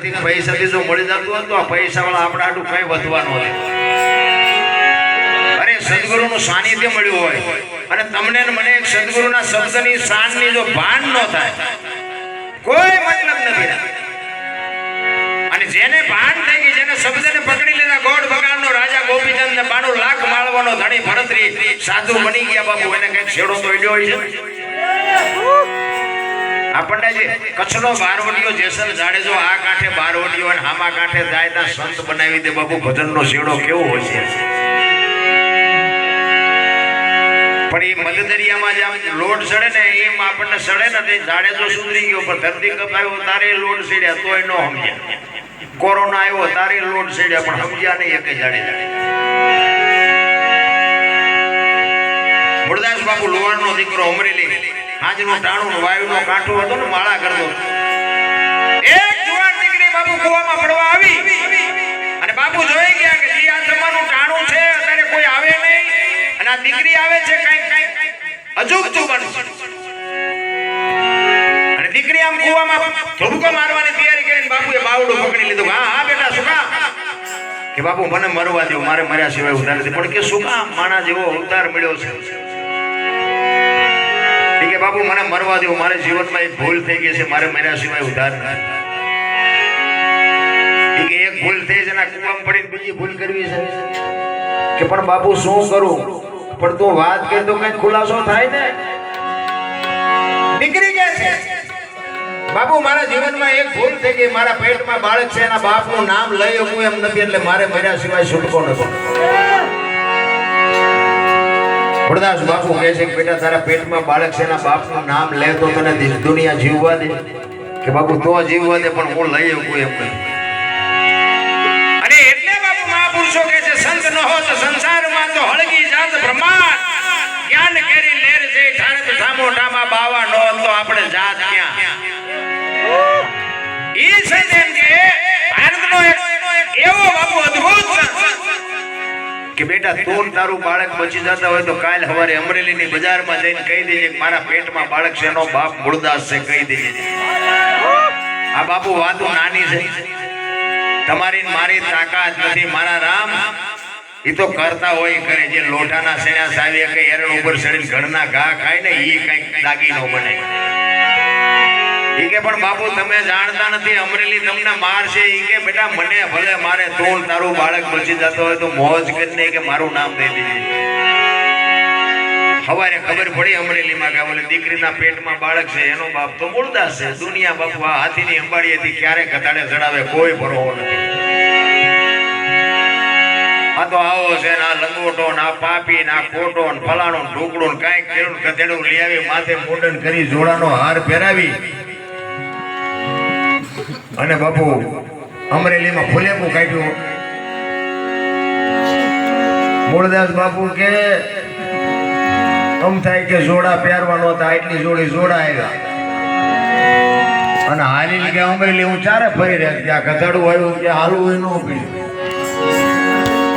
ધરતી પૈસાથી જો મળી જતું હોય તો આ પૈસા વાળા આપણા આટલું કઈ વધવાનું હોય. અરે સદગુરુનું સાનિધ્ય મળ્યું હોય અને તમને મને એક સદગુરુના શબ્દની શાનની જો ભાન ન થાય કોઈ મતલબ નથી. અને જેને ભાન થઈ ગઈ, જેને શબ્દને પકડી લીધા, ગોળ બગાડનો રાજા ગોપીચંદ ને 92 લાખ માળવાનો ધણી ભરતરી સાધુ બની ગયા બાપુ, એને કઈક છેડો તો ઈડ્યો હોય છે. આપણને જે કચ્છનો બારવટીયો જેસલ જાડેજો આ કાંઠે બારવટીયો અને હામા કાંઠે જાય ત્યાં સંત બનાવી દે બાપુ, ભજનનો છેડો કેવો હોય છે. પણ એ મધદરિયામાં જે લોડ ચડે ને એમ આપણને ચડે ને તે જાડેજો સુધરી ગયો, પણ ધરતી કપાયો તારે લોડ ચડ્યા તોય ન સમજ્યા. કોરોના આવ્યો તારે લોડ ચડ્યા પણ સમજ્યા નહીં એક જાડેજા. મુરદાસ બાપુ લોહાણનો દીકરો અમરેલી, આજનું ટાણું વાયુનો કાંઠો હતો ને માળા કરતો. એક જુવાન દીકરી બાપુ કુવામાં પડવા આવી અને બાપુ જોઈ ગયા કે જી આ તમારું ટાણું છે, અત્યારે કોઈ આવે નહીં અને આ દીકરી આવે છે કઈ અજુગતું બનશે. અને દીકરી આમ કુવામાં ધુબકો મારવાની તૈયારી કરીને બાપુએ બાવડું પકડી લીધું. હા હા બેટા શું કામ? કે બાપુ મને મરવા દો, મારે મર્યા સિવાય ઉધાર નથી. પણ કે શું કામ? માણા જેવો અવતાર મળ્યો છે. કે બાપુ મને મરવા દો, મારે જીવનમાં એક ભૂલ થઈ ગઈ છે, મારે મર્યા સિવાય ઉધાર નથી. કે એક ભૂલ થઈ છે ને કુવામાં પડીને બીજી ભૂલ કરવી છે. કે પણ બાપુ શું કરું? પણ તું વાત કર તો કઈ ખુલાસો થાય ને. દીકરી કે છે બાપુ મારા જીવનમાં એક ભૂલ થઈ ગઈ, મારા પેટમાં બાળક છે, એના બાપનું નામ લઈ શકું એમ નથી, એટલે મારે મર્યા સિવાય છૂટકો નથી. મુરદાસ બાપુ કહે છે કે બેટા તારા પેટમાં બાળક છે, એના બાપનું નામ લે તો તને દુનિયા જીવવા દે. કે બાપુ તો જીવવા દે પણ હું લઈ શકું એમ નહીં. અને એટલે બાપુ મહાપુરુષો કહે છે સંત ન હોત સંસારમાં તો હળગી જાત બ્રહ્માંડ, જ્ઞાન કેરી લેર છે ઠાણે તો ઠામોઠામાં બાવા નો તો આપણે જાત ક્યાં. ઈ સંત એમ કે ભારતનો એવો બાપુ અદ્ભુત કે બેટા તું તારું બાળક બચી જતા હોય તો કાલ સવારે અમરેલીની બજારમાં જઈને કહી દેજે કે મારા પેટમાં બાળક છે, એનો બાપ મુરદાસ છે, કહી દેજે. આ બાપુ વાતો નાની છે, તમારી મારી તાકાત નથી. મારા રામ એ તો કરતા હોય કરે, જે લોઢાના સેણા સાવીએ કઈ એરણ ઉપર ચડીને ઘરના ઘા ખાય ને એ કઈક દાગીનો બને. ઈ કે પણ બાપુ તમે જાણતા નથી, અમરેલી તમને મારશે. ઈ કે બેટા મને ભલે મારે, તું તારું બાળક બચી જતો હોય તો મોજ કરીને કે મારું નામ દઈ દેજે. સવારે ખબર પડી અમરેલીમાં કે ઓલી દીકરીના પેટમાં બાળક છે, એનો બાપ તો મુરદાસ છે. દુનિયા બાપુ આ હાથીની અંબાડીએથી ક્યારે કતાડે ચડાવે કોઈ ભરોસો નથી. આ તો આવો છે ને આ લંગોટો ને આ પાપી ને આ કોટો ને ફલાણો ને ઢોકળો ને કાંઈક કર્યું ગધેડું લઈ આવી, માથે મુંડન કરી જોડાનો હાર પહેરાવી અને બાપુ અમરેલીમાં ફુલેપું કાઢ્યું. મુરદાસ બાપુ કે આમ થાય કે જોડા પહેરવાનો હતા, એટલી જોડી જોડા આવ્યા અને હાલી કે અમરેલી હું ચારે ફરી રહ્યા. ત્યાં ગધાડું આવ્યું કે હાલવું એનું પીડ્યું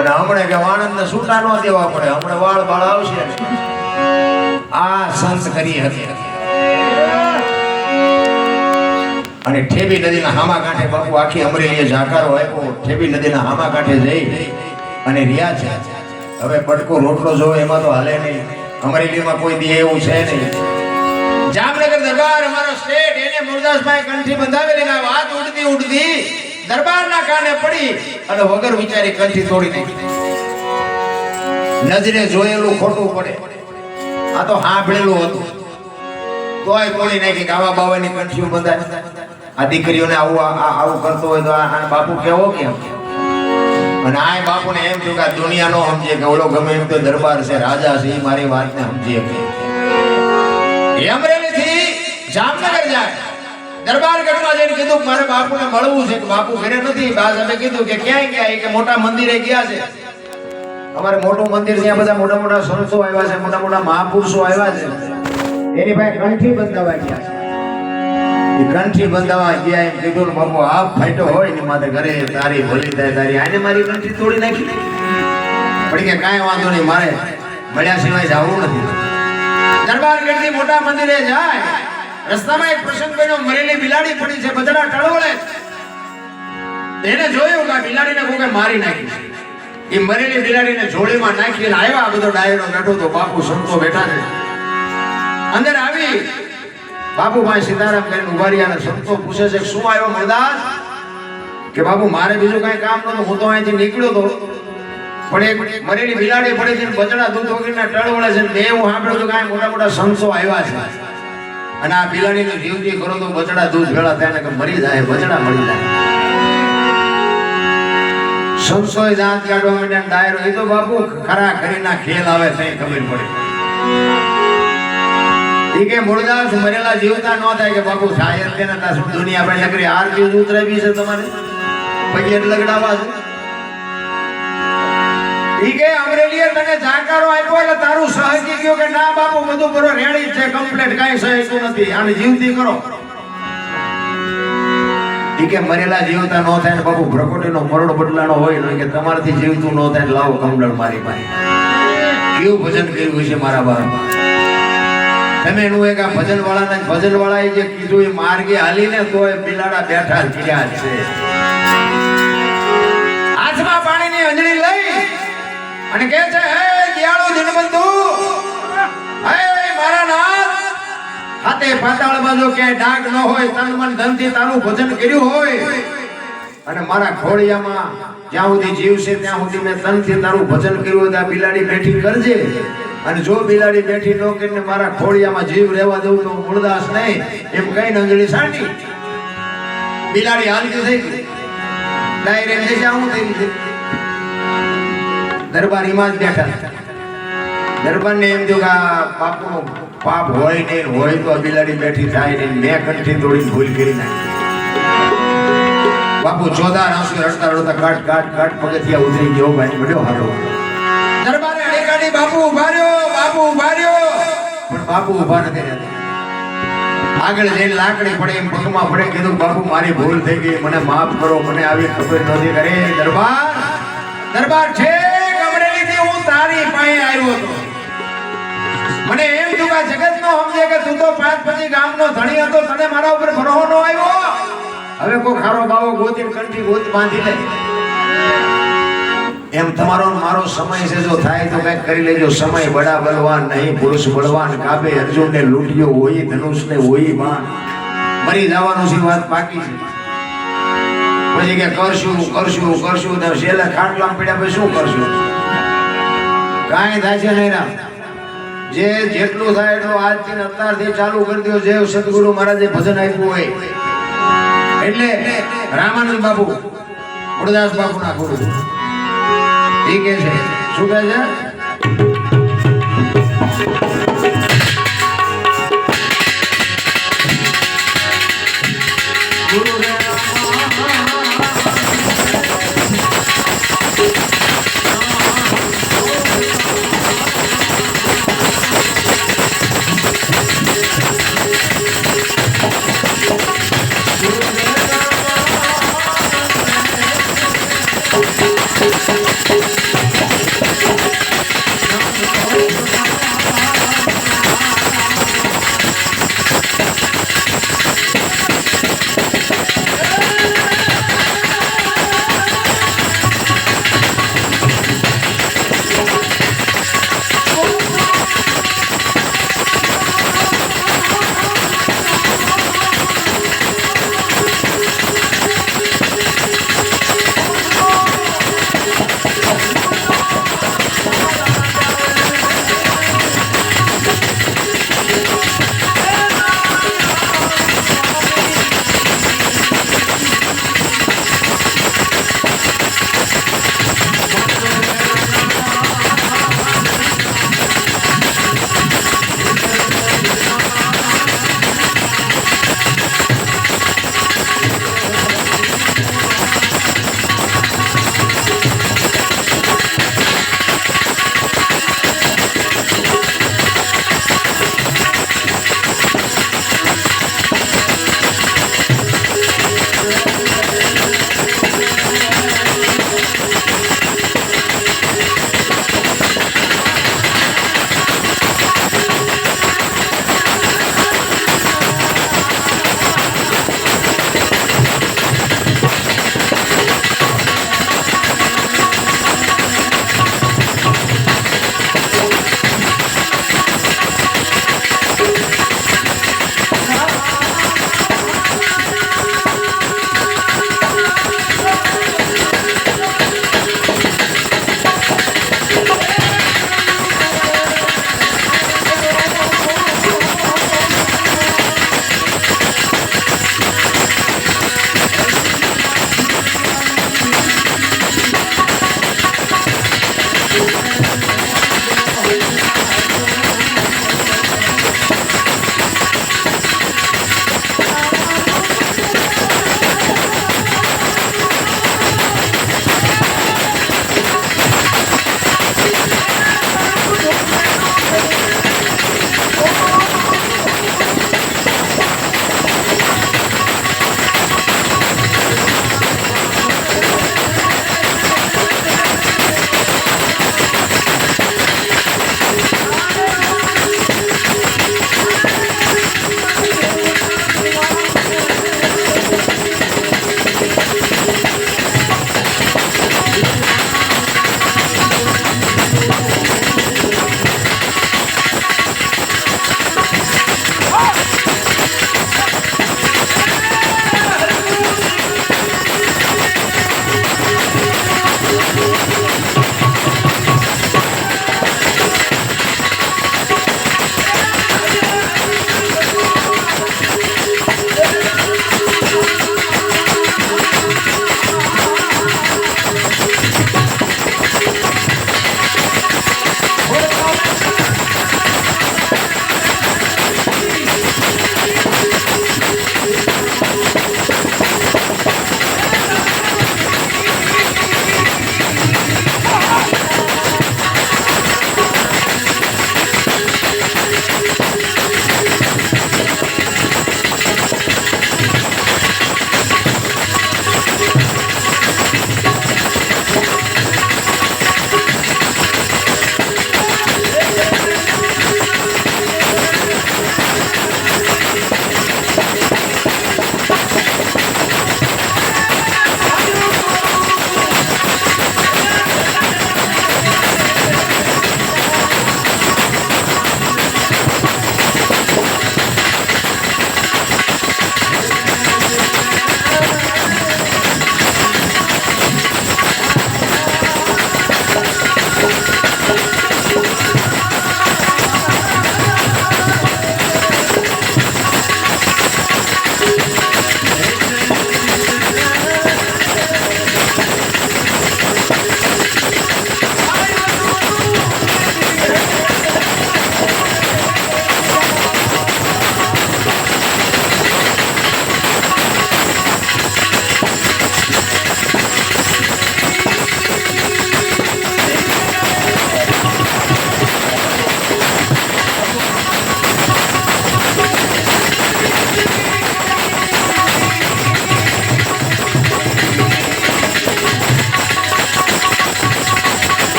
અને હમણે કે વાણંદ ને છૂટા ન દેવા પડે, હમણે વાળ બાળ આવશે. આ સંત કરી હતી. અને ઠેબી નદીના હામા કાંઠે બાપુ આખી અમરેલીએ ઝાકારો આપ્યો. ઠેબી નદીના હામા કાંઠે જઈ અને રહ્યા છે. હવે પટકો રોટલો જોવે એમાં તો હાલે નહીં. અમરેલીમાં કોઈ દી એવું છે નહીં. જામનગર દરબાર અમારો સ્ટેટ, એને મુરદાસભાઈ કંઠી બંધાવેલી ના વાત ઉડતી ઉડતી દરબારના કાને પડી અને વગર વિચારી કંઠી તોડી નાખી. નજરે જોયેલું ખોટું પડે, આ તો સાંભળેલું હતું તોય તોડી નાખી. ગાવા બાવાની કંઠીઓ બંધાય. આ દીકરીઓને આવું કરતો હોય તો આ બાપુ કેવો કેમ? અને આ બાપુને એમ થયું કે દુનિયા નો સમજે કે ઓલો ગમે એમ તો દરબાર છે, રાજા છે, એ મારી વાતને સમજી શકે. અમરેલી થી જામનગર જાય, દરબારગઢમાં જઈને કીધું મારે બાપુને મળવું છે. બાપુ ઘરે નથી. બાદ અમે કીધું કે ક્યાંય ગયા? કે મોટા મંદિરે ગયા છે. અમારે મોટું મંદિર છે, બધા મોટા મોટા સંતો આવ્યા છે, મોટા મોટા મહાપુરુષો આવ્યા છે. એની ભાઈ કંઠી બંધાવા ગયા છે. એ કંઠી બંધાવા ગયા એમ કીધું ને બાપુ આ ફાઈટો હોય ને મારે ઘરે તારી ભલી થાય તારી. આને મારી કંઠી તોડી નાખી. પણ કે કાંઈ વાંધો નહીં, મારે મળ્યા સિવાય જવું નથી. દરબારગઢથી મોટા મંદિરે જાય, રસ્તામાં એક પ્રસંગ બન્યો. મરેલી બિલાડી પડી છે, બજડા ટળવળે. એને જોયું કે આ બિલાડીને કોકે મારી નાખી. એ મરેલી બિલાડીને જોડીમાં નાખીને આવ્યા. આ બધો ડાયરો બેઠો તો બાપુ સંતો બેઠા છે. અંદર આવી બાપુભાઈ સીતારામ કરીને ઉભા રહ્યા અને સંતો પૂછે છે શું આવ્યો મુરદાસ? કે બાપુ મારે બીજું કઈ કામ નતું, હું તો અહીંથી નીકળ્યો તો પણ એક મરેલી બિલાડી પડી છે, બચડા દૂધ વગરના ટળ વળે છે. મેં એવું સાંભળ્યું હતું કે આ મોટા મોટા સંતો આવ્યા છે અને આ બિલાડીને જીવતી કરો તો બચડા દૂધ ભેળા થાય ને કે મરી જાય, બચડા મરી જાય. સંતોએ દાંત કાઢવા માંડ્યા. ડાયરો એ તો બાપુ ખરા ખરીના ખેલ આવે તઈ ખબર પડે. ઈ કે મુરદાસ મરેલા જીવતા ન થાય કે બાપુ શાયદ કે નતા શું દુનિયા પર નકરી આરતી ઉતરાવી છે તમારે પછી લગડાવા છે. ઈ કે અમરેલીએ તને જાકારો આપ્યો એટલે તારું સહજી ગયો કે ના બાપુ બધું બરો રેડી છે, કમ્પ્લીટ કાઈ સહેતું નથી, આને જીવતી કરો. ઈ કે મરેલા જીવતા ન થાય ને બાપુ ભ્રકોટીનો મરડો બદલાનો હોય ને કે તમારથી જીવતું ન થાય લાવો કમલણ મારી પાસે. કેવું ભજન કર્યું છે મારા બાપ. તમે એનું એક આ ભજન વાળાએ જે કીધું એ માર્ગે હાલીને તોય બિલાડા બેઠા થયા છે. હાથમાં પાણીની અંજળી લઈ અને કહે છે હે દયાળુ દિનબંધુ, હે મારા નાથ, હાથે પાતાળ બાજુ ક્યાંય ડાઘ ન હોય, તન મન ધનથી તારું ભજન કર્યું હોય અને મારા ખોડિયામાં જ્યાં સુધી જીવ છે ત્યાં સુધી મેં તનથી તારું ભજન કર્યું હોય, આ બિલાડી બેઠી કરજે. અને જો બિલાડી બેઠી ન કરીને મારા ખોડિયામાં જીવ રહેવા દઉં તો મુરદાસ નહીં એમ કઈ અંજળી સાંટી બિલાડી હાલતી થઈ ગઈ. ડાયરેક્ટ જશે આવું થઈ ગયું. દરબાર ઈમાં જ બેઠા. દરબારને એમ થયું કે આ બાપુનો પાપ હોય નહીં, હોય તો બિલાડી બેઠી થાય નહીં. મેં કંઠી તોડી ભૂલ કરી નાખી. બાપુ ચોદાર આંસુ રડતા રડતા કાટ કાટ કાટ પગથિયા ઉતરી ગયો. ભાઈ મળ્યો હાલો. દરબારે અડીકાડી બાપુ ઉભા રહ્યો, બાપુ ઉભા રહ્યો. પણ બાપુ ઉભા નથી રહેતા. આગળ જઈને લાકડી પડે એમ પગમાં પડે કીધું બાપુ મારી ભૂલ થઈ ગઈ, મને માફ કરો, મને આવી ખબર નહોતી. કરે દરબાર છે ગમરેલીથી હું તારી પાસે આવ્યો હતો. મને એમ થયું કે જગત નો સમજે કે તું તો 5-5 ગામનો ધણી હતો, તને મારા ઉપર ભરોસો ન આવ્યો. હવે કોઈ ખારો બાવો ગોતી કંઠી ગોત બાંધી લે. એમ તમારો મારો સમય છે, જો થાય તો કઈક કરી લેજો. સમય બડા બલવાન નહીં, પુરુષ બળવાન. કાબે અર્જુનને લૂંટ્યો હોય, ધનુષને હોય બાણ. મરી જવાનું છે, વાત બાકી છે. પછી કે કરશું કરશું કરશું ને છેલ્લે ખાટલામાં પડ્યા પછી શું કરશું? કાંઈ થાય છે નહીં ના. જે જેટલું થાય એટલું આજથી અત્યારથી ચાલુ કરી દો. જે સદગુરુ મહારાજે ભજન આપ્યું હોય એટલે રામાનંદ બાપુ ગુરુદાસ બાપુ ના ગુરુ ઠીક છે. શું કહે છે?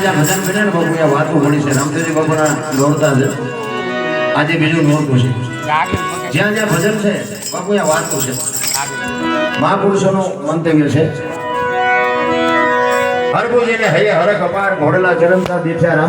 જ્યાં ભજન બને ને બાપુ ત્યાં વાતો મળી છે. રામદેવજી બાપુના નોરતા છે, આજે બીજું નોરતું છે. જ્યાં જ્યાં ભજન છે બાપુ ત્યાં વાતો છે. મહાપુરુષોનું મંતવ્ય છે, હરગુજીને હૈયે હરખ અપાર ઘોડલા ચરમતા દીઠ્યા રામ